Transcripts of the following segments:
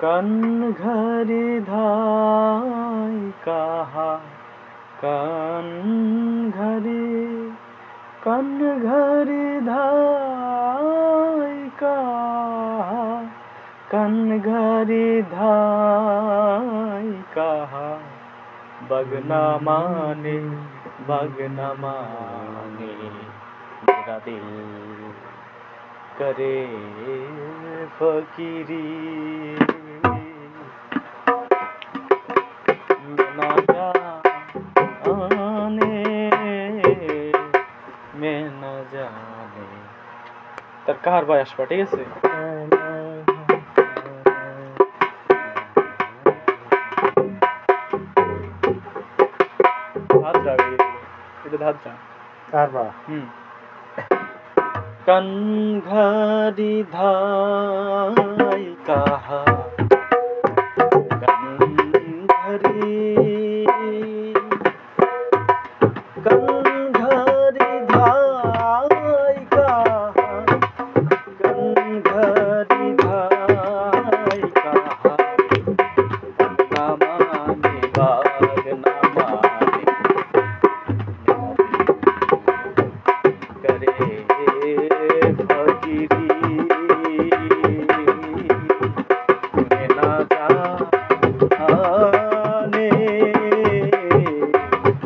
कन घरी धाय कहा कन घरी धाय कहा कन घरी धाय कहा बगना माने मेरा दिल करे फकीरी ना जाने मैं न जाने তার কার ভাই আসবা ঠিক আছে कन घरी धाय कहा कन घरी धाय कहा कन घरी धाय कहा ना माने बाग ना माने करे फकीरी मैं ना जाने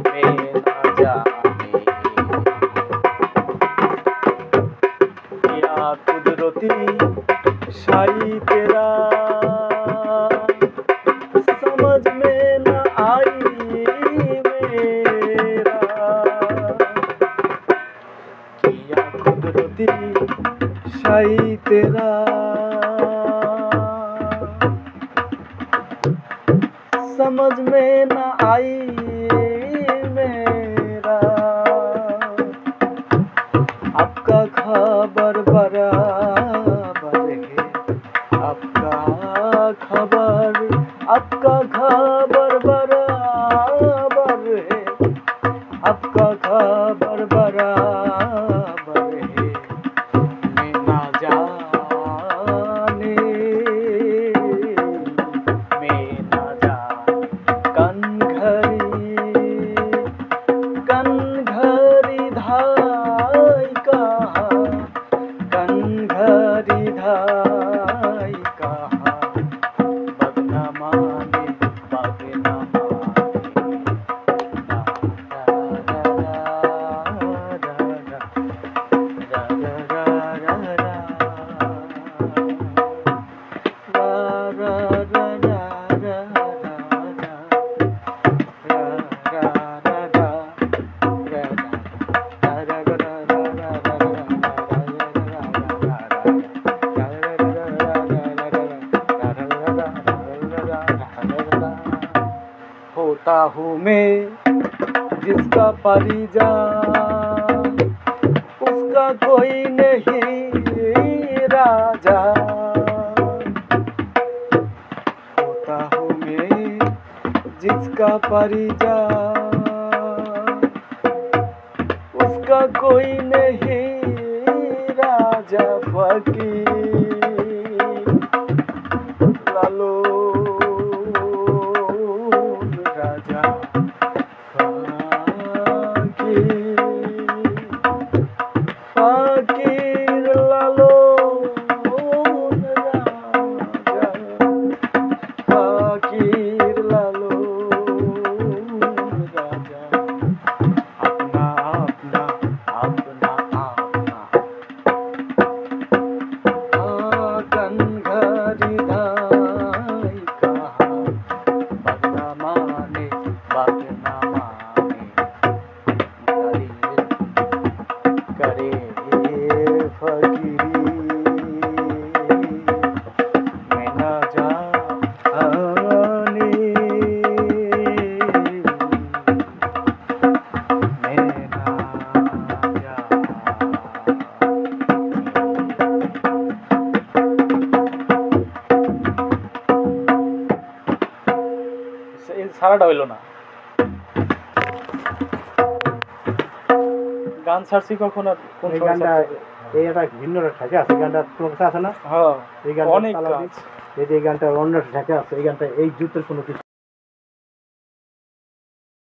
मैं ना जाने या कुदरती शाही तेरा समझ में न आई मेरा किया कुदरती शाही तेरा समझ में न आई मेरा आपका खबर बराबर है आपका खबर बराबर है आपका खबर बराबर है मैं ना जाने मैं ना जाने कन घरी धाय कहा कन घरी धाय कहा बगना माने होता हूँ मैं जिसका परिजान उसका कोई नहीं राजा होता हूँ मैं जिसका परिजान उसका कोई नहीं राजा फकीर लालो फकीर लालो राजा फकीर लालो राजा अपना अपना अपना अपना कन घरी धाय कहा बगना माने बगना माने करे फकीरी मैं ना जाने मैं ना जाने সারাটা হইল না গান ছাড়ছি কখন আর কোন এই একটা ভিন্ন ঠাকে আছে, এই গানটা তোমার কাছে আছে না? হ্যাঁ এই গানটা অনেক চালাও কাজ। দিই। এই যে এই গানটা অন্য ঠাকে আছে, এই গানটা এই জুতের কোনো কিছু